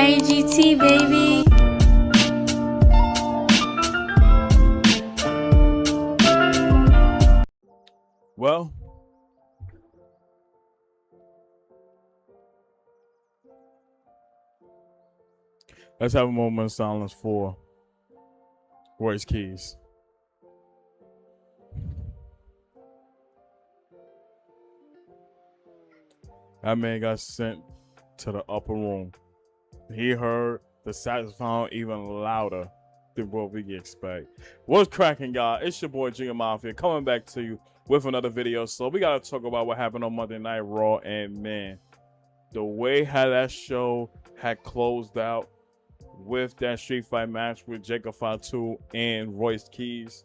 IGT, baby. Well, let's have a moment of silence for Royce Keys. That man got sent to the upper room. He heard the saxophone even louder than what we expect. What's cracking, y'all? It's your boy Junior Mafia coming back to you with another video. So we gotta talk about what happened on Monday Night Raw, and man, the way how that show had closed out with that street fight match with Jacob Fatu and Royce Keys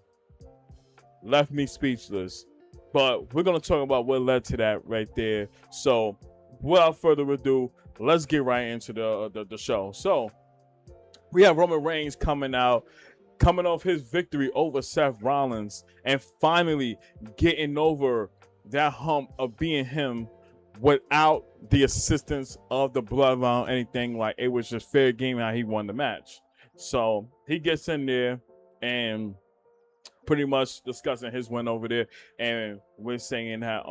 left me speechless. But we're gonna talk about what led to that right there. So without further ado, let's get right into the show. So we have Roman Reigns coming off his victory over Seth Rollins, and finally getting over that hump of being him without the assistance of the bloodline or anything. Like, it was just fair game how he won the match. So he gets in there and pretty much discussing his win over there, and we're saying that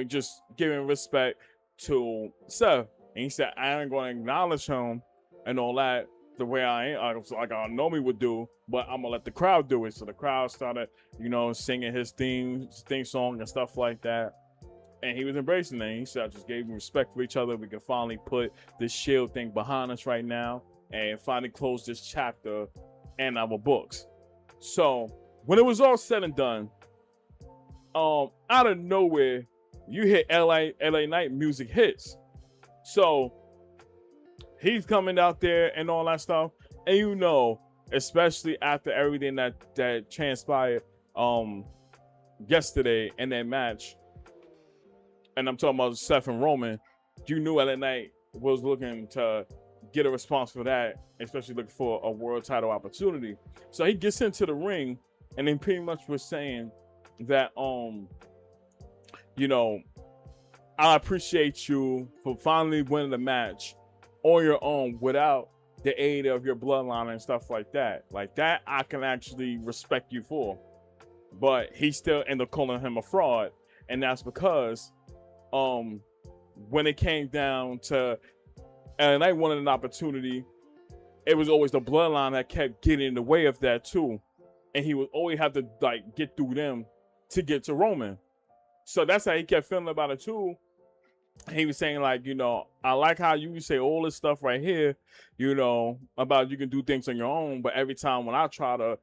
just giving respect to Seth. And he said, I ain't gonna acknowledge him and all that the way like I normally would do, but I'm gonna let the crowd do it. So the crowd started, singing his theme song and stuff like that. And he was embracing it. He said, I just gave him respect for each other. We can finally put this Shield thing behind us right now and finally close this chapter in our books. So when it was all said and done, out of nowhere, you hear LA Knight music hits. So he's coming out there and all that stuff. And especially after everything that transpired yesterday in that match, and I'm talking about Seth and Roman, you knew LA Knight was looking to get a response for that, especially looking for a world title opportunity. So he gets into the ring and then pretty much was saying that, I appreciate you for finally winning the match on your own without the aid of your bloodline and stuff like that. Like that, I can actually respect you for. But he still ended up calling him a fraud, and that's because when it came down to and I wanted an opportunity, it was always the bloodline that kept getting in the way of that too. And he would always have to get through them to get to Roman. So that's how he kept feeling about it too. He was saying I like how you say all this stuff right here, about you can do things on your own, but every time when I try to,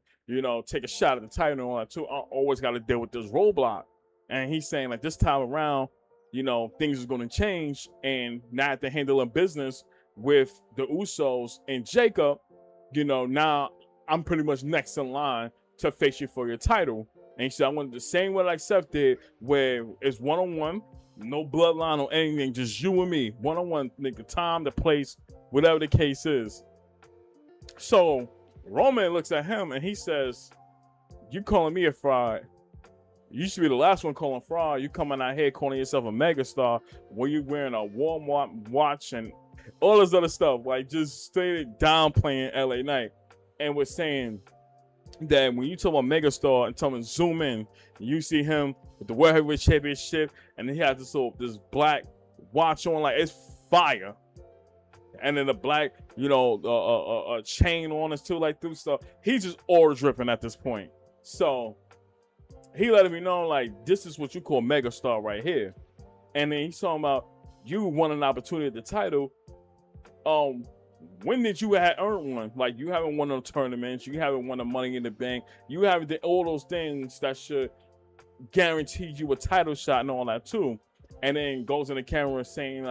take a shot at the title and all that too, I always got to deal with this roadblock. And he's saying this time around, things is going to change, and not to handling business with the Usos and Jacob, now I'm pretty much next in line to face you for your title. And he said, I want the same way like Seth did, where it's one-on-one, no bloodline or anything, just you and me, one-on-one, nigga, time, the place, whatever the case is. So Roman looks at him and he says, you calling me a fraud? You should be the last one calling fraud. You coming out here calling yourself a megastar when you wearing a Walmart watch and all this other stuff, like just straight downplaying LA Knight. And we're saying that when you talk about megastar and tell him zoom in, you see him with the World Heavyweight Championship, and he has this black watch on, like it's fire, and then the black, a chain on us too, like through stuff. He's just aura dripping at this point. So he let me know, this is what you call megastar right here. And then he's talking about you won an opportunity at the title. When did you have earned one? Like, you haven't won no tournaments, you haven't won a Money in the Bank, you haven't did all those things that should guarantee you a title shot and all that too. And then goes in the camera saying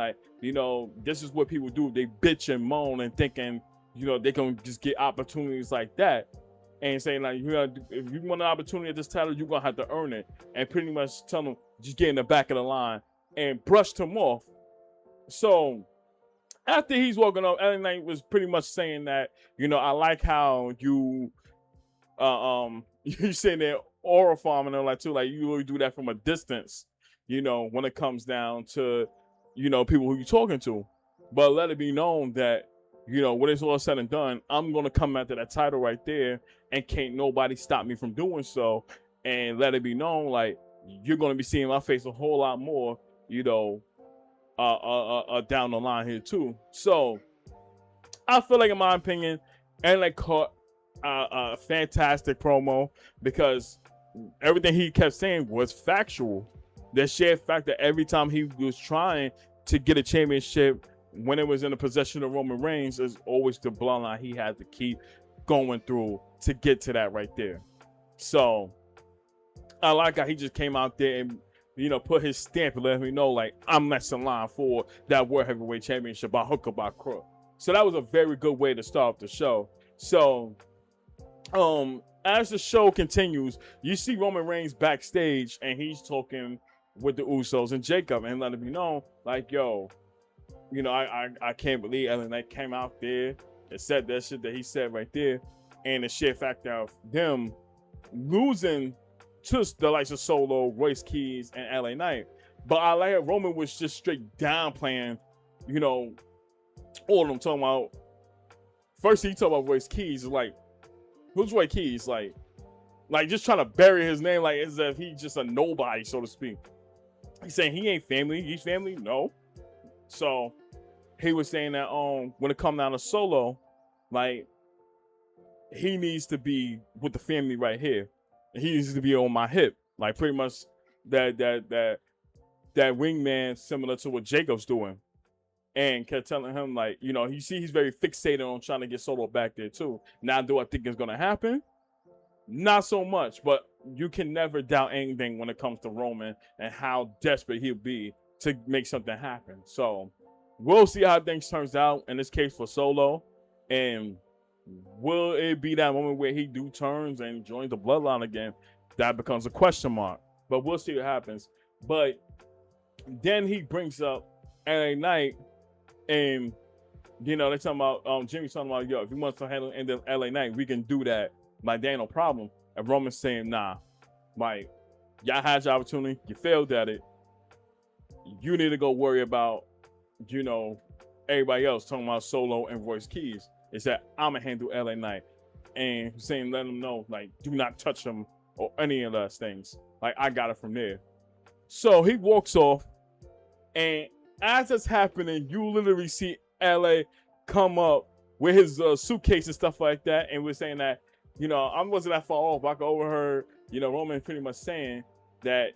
this is what people do. They bitch and moan and thinking, they can just get opportunities like that. And saying if you want an opportunity at this title, you're gonna have to earn it. And pretty much tell them just get in the back of the line and brushed him off. So after he's walking off, LA Knight was pretty much saying that, I like how you you saying that aura farm and all that too, like you really do that from a distance, when it comes down to, people who you're talking to. but let it be known that, when it's all said and done, I'm gonna come after that title right there, and can't nobody stop me from doing so. And let it be known, like, you're gonna be seeing my face a whole lot more, down the line here too. So I feel like, in my opinion, and like caught a fantastic promo, because everything he kept saying was factual. The sheer fact that every time he was trying to get a championship, when it was in the possession of Roman Reigns, is always the bloodline he had to keep going through to get to that right there. So I like how he just came out there and, put his stamp and let me know, like, I'm next in line for that World Heavyweight Championship by hook or by crook. So that was a very good way to start the show. So, as the show continues, you see Roman Reigns backstage, and he's talking with the Usos and Jacob, and letting me know, like, yo, I can't believe LA Knight came out there and said that shit that he said right there, and the sheer fact of them losing to the likes of Solo, Royce Keys, and LA Knight. But I like how Roman was just straight downplaying, all of them, talking about, first he talked about Royce Keys, like, who's Royce Keys? Like just trying to bury his name, like as if he's just a nobody, so to speak. He's saying he ain't family. He's family? No. So he was saying that when it comes down to Solo, like, he needs to be with the family right here. He needs to be on my hip. Like, pretty much that wingman, similar to what Jacob's doing. And kept telling him, like, he's very fixated on trying to get Solo back there too. Now, do I think it's gonna happen? Not so much, but you can never doubt anything when it comes to Roman and how desperate he'll be to make something happen. So we'll see how things turns out in this case for Solo, and will it be that moment where he do turns and joins the bloodline again? That becomes a question mark, but we'll see what happens. But then he brings up LA Knight, and they're talking about Jimmy's talking about, yo, if you want to handle in the LA Knight, we can do that. Like, there ain't no problem. And Roman's saying, nah, like, y'all had your opportunity, you failed at it. You need to go worry about, everybody else, talking about Solo and Royce Keys. Is that I'm gonna handle LA Knight, and saying, let them know, like, do not touch him or any of those things. Like, I got it from there. So he walks off, and as it's happening, you literally see LA come up with his suitcase and stuff like that, and we're saying that, I wasn't that far off. I could overheard, Roman pretty much saying that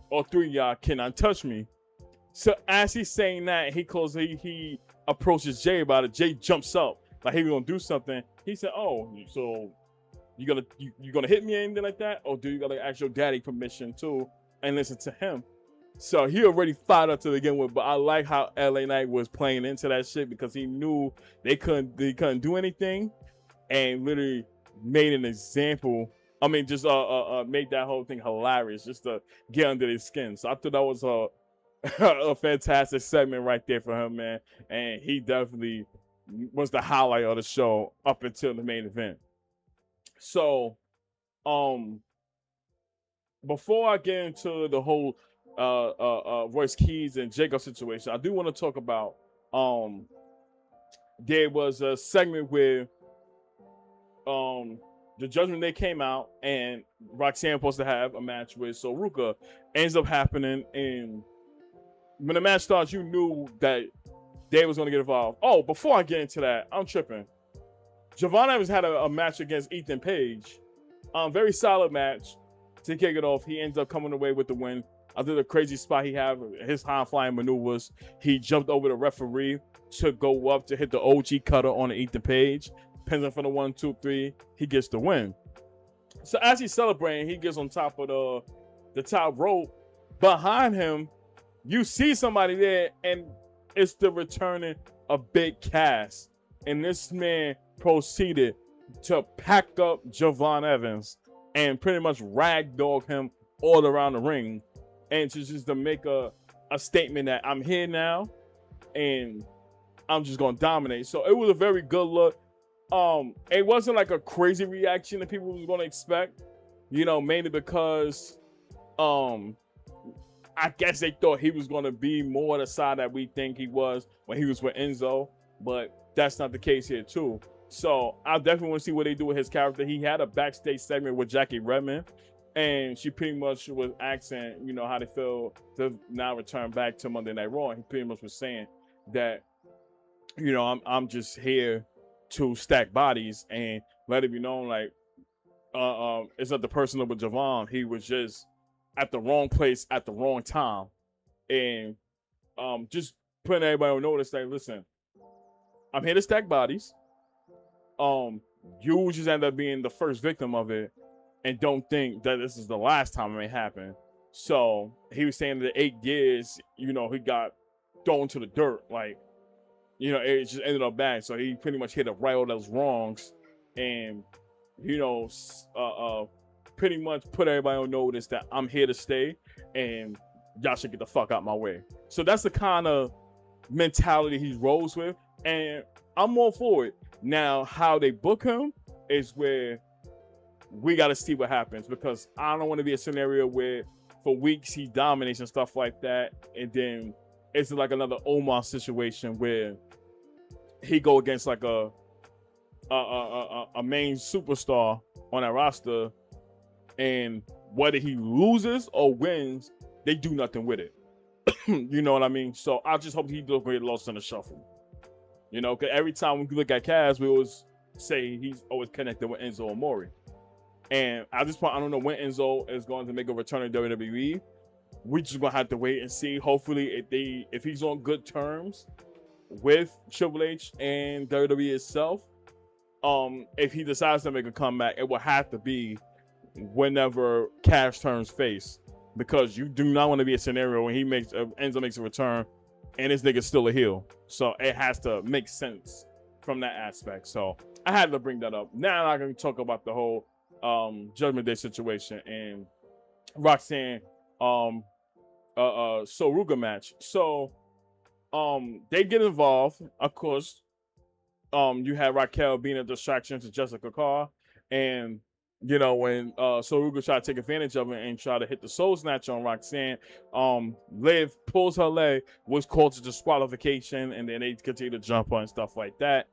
all three of y'all cannot touch me. So as he's saying that, he approaches Jay about it. Jay jumps up like he was gonna do something. He said, "Oh, so you gonna hit me or anything like that, or do you gotta ask your daddy permission too and listen to him?" So he already fired up to begin with, but I like how LA Knight was playing into that shit, because he knew they couldn't do anything, and literally made an example. I mean, just made that whole thing hilarious, just to get under their skin. So I thought that was a fantastic segment right there for him, man. And he definitely was the highlight of the show up until the main event. So, before I get into the whole Royce Keys and Jacob situation, I do want to talk about there was a segment where the Judgment Day came out, and Roxanne was supposed to have a match with Soruka. Ends up happening, and when the match starts, you knew that Dave was going to get involved. Oh, before I get into that, I'm tripping. Javon Evans had a match against Ethan Page. Very solid match to kick it off. He ends up coming away with the win. I did a crazy spot he had, his high-flying maneuvers. He jumped over the referee to go up to hit the OG cutter on the Ethan Page. Pins him for the 1, 2, 3. He gets the win. So as he's celebrating, he gets on top of the top rope. Behind him, you see somebody there, and it's the returning of Big Cass. And this man proceeded to pack up Javon Evans and pretty much ragdoll him all around the ring, and just to make a statement that I'm here now and I'm just gonna dominate. So it was a very good look. It wasn't like a crazy reaction that people was gonna expect, mainly because I guess they thought he was going to be more the side that we think he was when he was with Enzo, but that's not the case here too. So I definitely want to see what they do with his character. He had a backstage segment with Jackie Redmond, and she pretty much was asking, you know, how they feel to now return back to Monday Night Raw. And he pretty much was saying that, you know, I'm just here to stack bodies and let it be known, like, it's not the person with Javon. He was just at the wrong place at the wrong time, and just putting everybody on notice. Like, listen, I'm here to stack bodies. You just end up being the first victim of it, and don't think that this is the last time it may happen. So he was saying that 8 years, you know, he got thrown to the dirt, like, you know, it just ended up bad. So he pretty much hit to right all those wrongs, and you know, pretty much put everybody on notice that I'm here to stay, and y'all should get the fuck out my way. So that's the kind of mentality he rolls with, and I'm all for it. Now, how they book him is where we got to see what happens, because I don't want to be a scenario where for weeks he dominates and stuff like that, and then it's like another Omar situation where he go against like a main superstar on that roster, and whether he loses or wins, they do nothing with it. You know what I mean? So I just hope he don't get lost in the shuffle. You know, because every time we look at Kaz, we always say he's always connected with Enzo Amore. And at this point, I don't know when Enzo is going to make a return to WWE. We just gonna have to wait and see. Hopefully, if he's on good terms with Triple H and WWE itself, if he decides to make a comeback, it will have to be whenever Cash turns face, because you do not want to be a scenario when Enzo makes a return and this nigga's still a heel. So it has to make sense from that aspect. So I had to bring that up. Now I'm going to talk about the whole Judgment Day situation and Roxanne Soruga match. So they get involved, of course. You had Raquel being a distraction to Jessica Carr, and you know, when Soruga tried to take advantage of it and try to hit the soul snatch on Roxanne, Liv pulls her leg, was called to disqualification, and then they continue to jump her and stuff like that.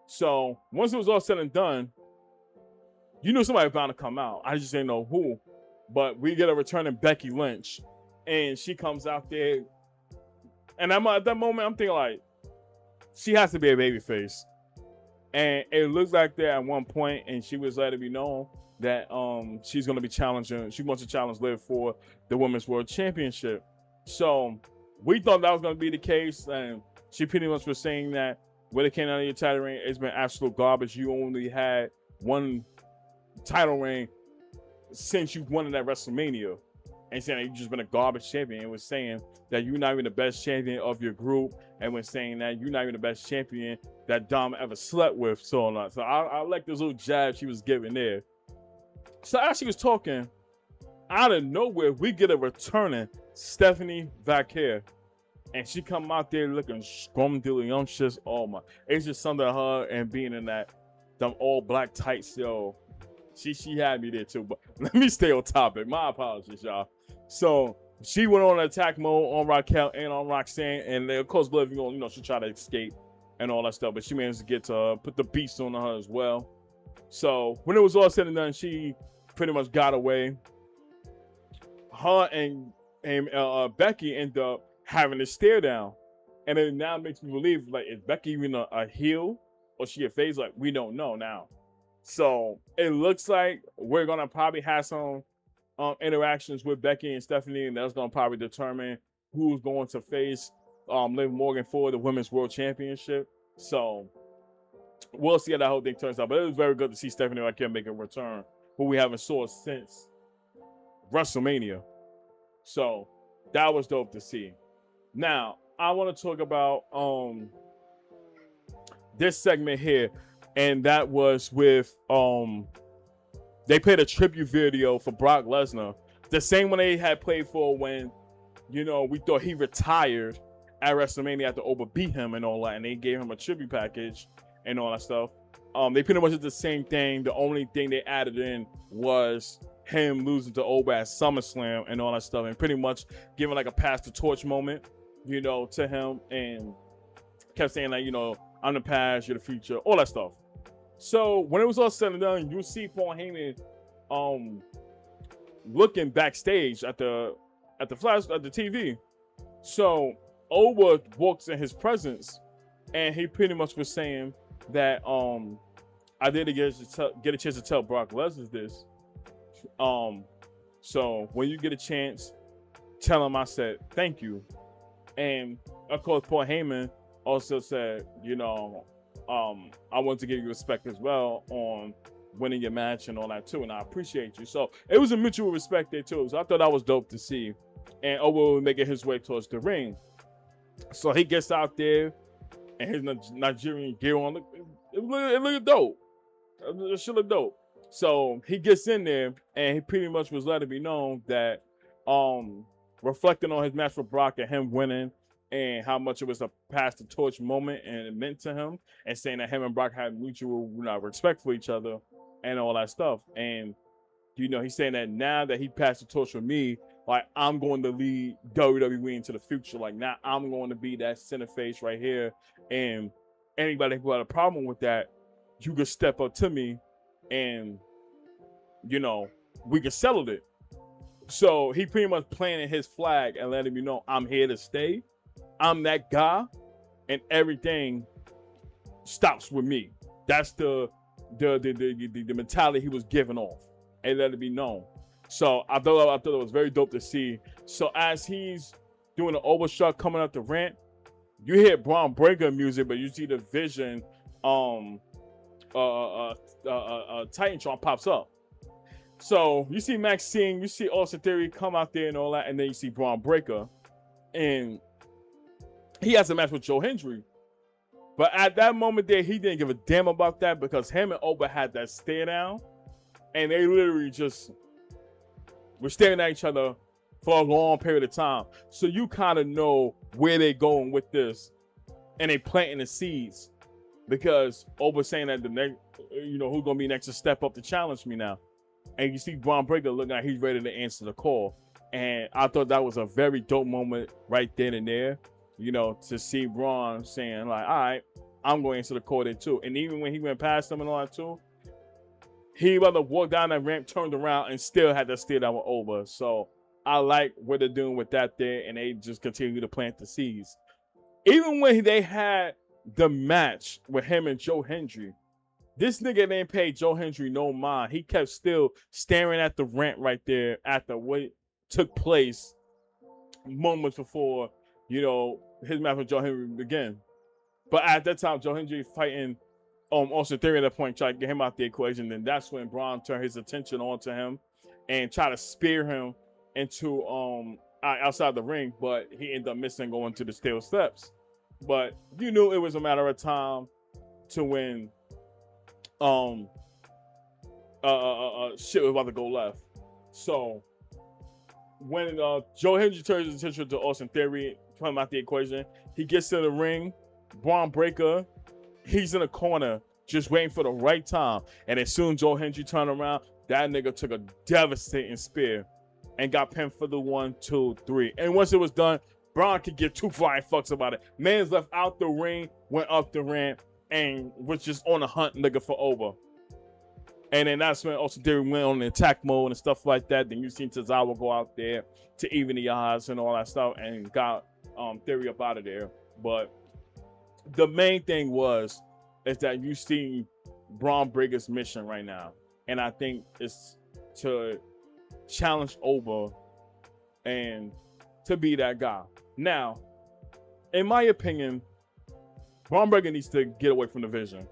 So once it was all said and done, you knew somebody was bound to come out. I just didn't know who. But we get a returning Becky Lynch, and she comes out there, and at that moment, I'm thinking like, she has to be a babyface. And it looks like that at one point, and she was letting me know that she's going to be challenging. She wants to challenge Liv for the Women's World Championship. So we thought that was going to be the case, and she pretty much was saying that when it came out of your title reign, it's been absolute garbage. You only had one title reign since you won at WrestleMania, and saying that you've just been a garbage champion. It was saying that you're not even the best champion of your group, and was saying that you're not even the best champion that Dom ever slept with. So I like this little jab she was giving there. So as she was talking, out of nowhere, we get a returning Stephanie Vaquer, and she come out there looking scrumdiddlyumptious. Oh my, it's just something to her and being in them all black tights, yo. She had me there too, but let me stay on topic. My apologies, y'all. So she went on attack mode on Raquel and on Roxanne, and of course, Liv, you know, she tried to escape and all that stuff, but she managed to get to put the beast on her as well. So when it was all said and done, she pretty much got away. Her and Becky ended up having a stare down, and it now makes me believe, like, is Becky even a heel or she a face? Like, we don't know now. So it looks like we're gonna probably have some interactions with Becky and Stephanie, and that's gonna probably determine who's going to face Liv Morgan for the Women's World Championship. So we'll see how that whole thing turns out. But it was very good to see Stephanie Raquel make a return, who we haven't saw since WrestleMania. So that was dope to see. Now I want to talk about this segment here, and that was with they played a tribute video for Brock Lesnar, the same one they had played for when, you know, we thought he retired at WrestleMania after Oba beat him and all that, and they gave him a tribute package and all that stuff. They pretty much did the same thing. The only thing they added in was him losing to Oba at SummerSlam and all that stuff, and pretty much giving like a pass the torch moment, you know, to him, and kept saying like, you know, I'm the past, you're the future, all that stuff. So when it was all said and done, you see Paul Heyman looking backstage at the TV. So Oba walks in his presence, and he pretty much was saying that I didn't get a chance to tell Brock Lesnar this. So when you get a chance, tell him I said thank you. And of course, Paul Heyman also said, you know, I want to give you respect as well on winning your match and all that too, and I appreciate you. So it was a mutual respect there too. So I thought that was dope to see. And Oba was making his way towards the ring. So he gets out there, and his Nigerian gear on. It looked dope. It should look dope. So he gets in there, and he pretty much was letting me know that, reflecting on his match with Brock and him winning, and how much it was a pass the torch moment and it meant to him, and saying that him and Brock had mutual, you know, respect for each other and all that stuff. And, you know, he's saying that now that he passed the torch for me, like, I'm going to lead WWE into the future. Like, now I'm going to be that center face right here. And anybody who had a problem with that, you could step up to me and, you know, we could settle it. So he pretty much planted his flag and letting me know I'm here to stay. I'm that guy, and everything stops with me. That's the mentality he was giving off, and let it be known. So I thought it was very dope to see. So as he's doing the overshot coming up the ramp, you hear Bron Breakker music, but you see the Vision Titantron pops up. So you see Maxine, you see Austin Theory come out there and all that, and then you see Bron Breakker, and he has a match with Joe Hendry. But at that moment there, he didn't give a damn about that, because him and Oba had that stare down, and they literally just were staring at each other for a long period of time. So you kind of know where they're going with this, and they planting the seeds, because Oba saying that the next, you know, who's gonna be next to step up to challenge me now. And you see Bron Breakker looking like he's ready to answer the call. And I thought that was a very dope moment right then and there, you know, to see Bron saying like, all right, I'm going to answer the call there too. And even when he went past him and all that too, he rather walked down that ramp, turned around, and still had that stare down with Oba. So I like what they're doing with that there, and they just continue to plant the seeds. Even when they had the match with him and Joe Hendry, this nigga didn't pay Joe Hendry no mind. He kept still staring at the ramp right there after what took place moments before, you know, his match with Joe Hendry began. But at that time, Joe Hendry fighting Austin Theory at that point, trying to get him out the equation. And that's when Bron turned his attention onto him and tried to spear him into outside the ring, but he ended up missing, going to the steel steps. But you knew it was a matter of time to when shit was about to go left. So when Joe Hendry turns his attention to Austin Theory, put him out the equation, he gets to the ring. Bron Breakker, he's in a corner just waiting for the right time, and as soon as Joe Hendry turned around, that nigga took a devastating spear and got pinned for the 1, 2, 3. And once it was done, Bron could give two flying fucks about it. Man's left out the ring, went up the ramp, and was just on a hunt looking for Oba. And then that's when Austin Theory went on the attack mode and stuff like that. Then you seen Tozawa go out there to even the odds and all that stuff, and got Theory up out of there. But the main thing is that you see Bron Breakker's mission right now, and I think it's to challenge Oba and to be that guy. Now, in my opinion, Bron Breakker needs to get away from the Vision.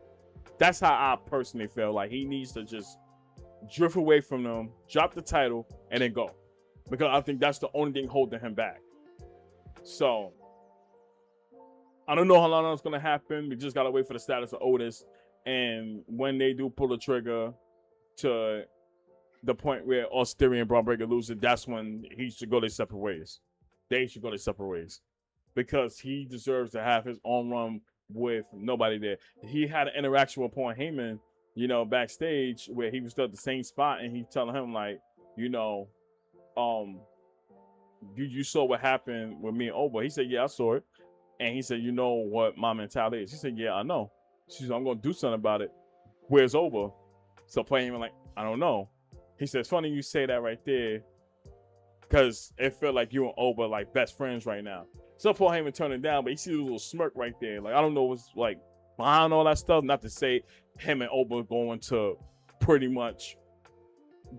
That's how I personally feel. Like, he needs to just drift away from them, drop the title, and then go. Because I think that's the only thing holding him back. So, I don't know how long that's going to happen. We just got to wait for the status of Otis. And when they do pull the trigger to the point where Austin Theory and Bron Breakker lose it, that's when he should go their separate ways. They should go their separate ways. Because he deserves to have his own run with nobody there. He had an interaction with Paul Heyman, you know, backstage, where he was still at the same spot, and he's telling him, like, you know, um, you saw what happened with me and Oba. He said, yeah, I saw it. And he said, you know what my mentality is. He said, yeah, I know. She said, I'm going to do something about it. Where's Oba? So playing him like, I don't know. He said, it's funny you say that right there, because it felt like you and Oba like best friends right now. So Paul Heyman turned it down, but you see a little smirk right there. Like, I don't know what's like behind all that stuff. Not to say him and Oba going to pretty much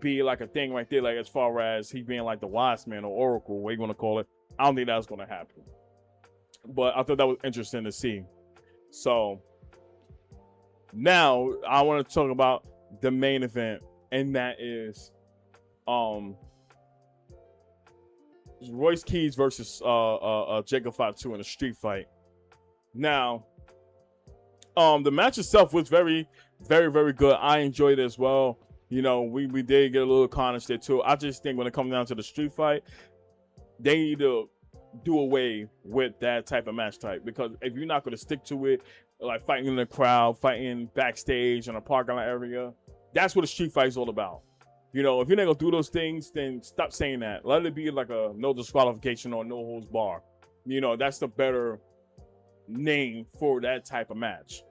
be like a thing right there, like as far as he being like the wise man or oracle, what you want to call it. I don't think that's going to happen. But I thought that was interesting to see. So now I want to talk about the main event, and that is Royce Keys versus Jacob Fatu in a street fight. Now, the match itself was very, very, very good. I enjoyed it as well. You know, we did get a little carnage there too. I just think when it comes down to the street fight, they need to do away with that type of match type, because if you're not going to stick to it, like fighting in the crowd, fighting backstage in a parking lot area, that's what a street fight is all about. You know, if you're not going to do those things, then stop saying that. Let it be like a no disqualification or no holds bar. You know, that's the better name for that type of match.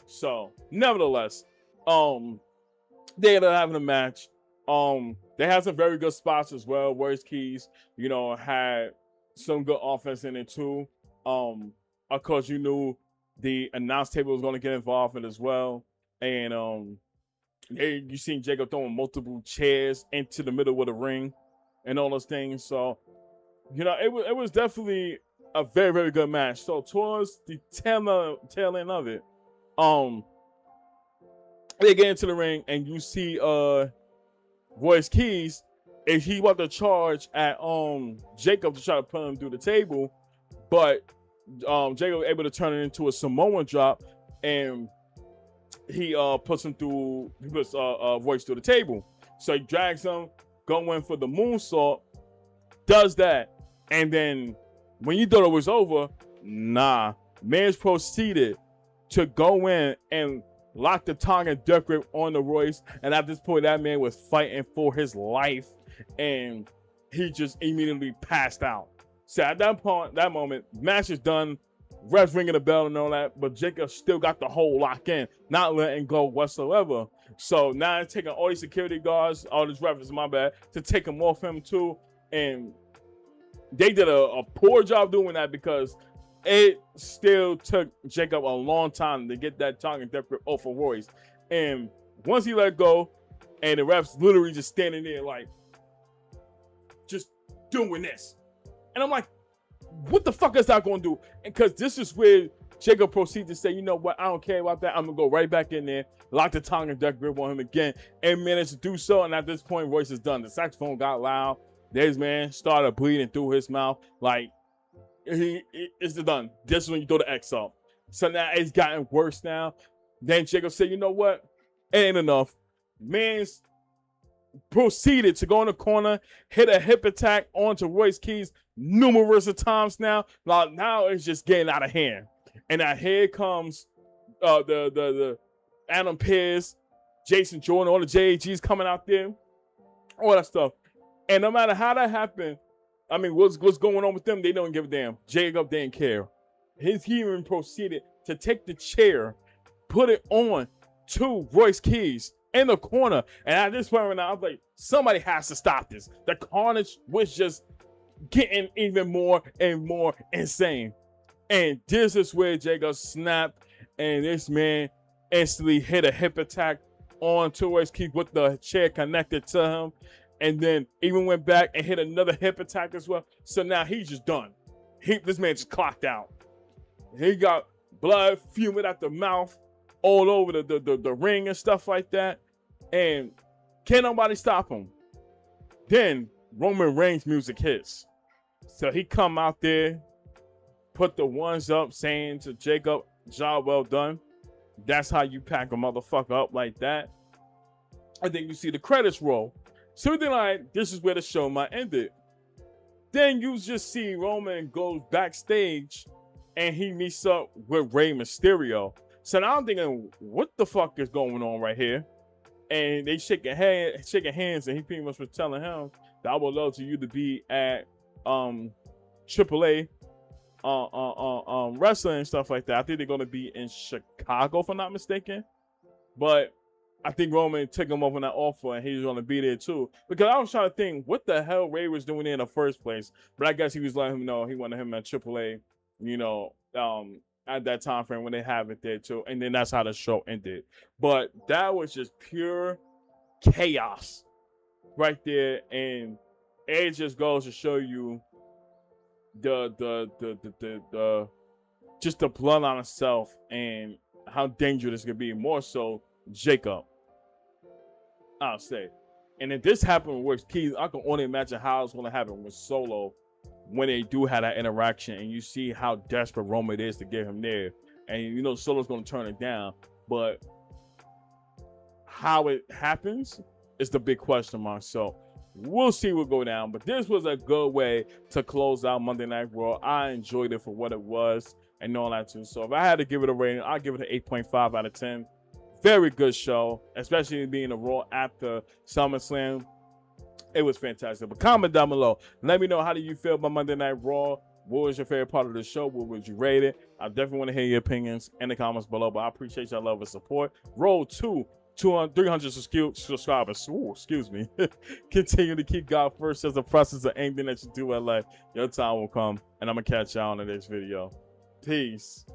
So, nevertheless, they ended up having a match. They had some very good spots as well. Royce Keys, you know, had some good offense in it too. Of course, you knew the announce table was going to get involved in it as well. And you seen Jacob throwing multiple chairs into the middle of the ring and all those things. So, you know, it was definitely a very, very good match. So towards the tail end of it, they get into the ring and you see Royce Keys, and he about to charge at Jacob to try to put him through the table, but Jacob was able to turn it into a Samoan drop, and he puts Royce through the table. So he drags him, going for the moonsault, does that, and then when you thought it was over, nah, Miz proceeded to go in and lock the tongue and duck grip on the Royce, and at this point that man was fighting for his life, and he just immediately passed out. So at that point, that moment, match is done, refs ringing the bell and all that, but Jacob still got the whole lock in, not letting go whatsoever. So now they're taking all these security guards, all these refs, my bad, to take him off him too, and they did a poor job doing that, because it still took Jacob a long time to get that tongue and grip off of Royce. And once he let go, and the refs literally just standing there like, just doing this. And I'm like, what the fuck is that going to do? And because this is where Jacob proceeds to say, you know what, I don't care about that. I'm going to go right back in there, lock the tongue and duck grip on him again, and managed to do so. And at this point, Royce is done. The saxophone got loud. This man started bleeding through his mouth. Like, it's done. This is when you throw the X up. So now it's gotten worse now. Then Jacob said, you know what? It ain't enough. Man's proceeded to go in the corner, hit a hip attack onto Royce Keys numerous of times now. Now it's just getting out of hand. And now here comes the Adam Pearce, Jason Jordan, all the JAGs coming out there, all that stuff. And no matter how that happened, I mean, what's going on with them, they don't give a damn. Jacob didn't care. His hearing proceeded to take the chair, put it on to Royce Keys in the corner. And at this point right now, I was like, somebody has to stop this. The carnage was just getting even more and more insane. And this is where Jacob snapped, and this man instantly hit a hip attack onto Royce Keys with the chair connected to him. And then even went back and hit another hip attack as well. So now he's just done. This man just clocked out. He got blood fuming out the mouth all over the ring and stuff like that. And can't nobody stop him. Then Roman Reigns music hits. So he come out there, put the ones up, saying to Jacob, job well done. That's how you pack a motherfucker up like that. And then you see the credits roll. So then this is where the show might end it. Then you just see Roman goes backstage and he meets up with Rey Mysterio. So now I'm thinking, what the fuck is going on right here? and they shaking hands, and he pretty much was telling him that I would love to you to be at AAA wrestling and stuff like that. I think they're gonna be in Chicago, if I'm not mistaken. But I think Roman took him up on that offer, and he's gonna be there too. Because I was trying to think what the hell Ray was doing there in the first place. But I guess he was letting him know he wanted him at AAA, you know, at that time frame when they have it there too. And then that's how the show ended. But that was just pure chaos right there, and it just goes to show you the just the bloodline itself and how dangerous it could be. More so Jacob, I'll say. And if this happened with Keith, I can only imagine how it's going to happen with Solo when they do have that interaction, and you see how desperate Roman is to get him there. And you know Solo's going to turn it down, but how it happens is the big question mark. So we'll see what go down. But this was a good way to close out Monday Night Raw. I enjoyed it for what it was and all that too. So if I had to give it a rating, I'd give it an 8.5 out of 10. Very good show, especially being a Raw after SummerSlam. It was fantastic. But comment down below. Let me know, how do you feel about Monday Night Raw? What was your favorite part of the show? What would you rate it? I definitely want to hear your opinions in the comments below. But I appreciate your love and support. Roll to 300 subscribers. Ooh, excuse me. Continue to keep God first as the process of anything that you do in life. Your time will come, and I'm going to catch y'all in the next video. Peace.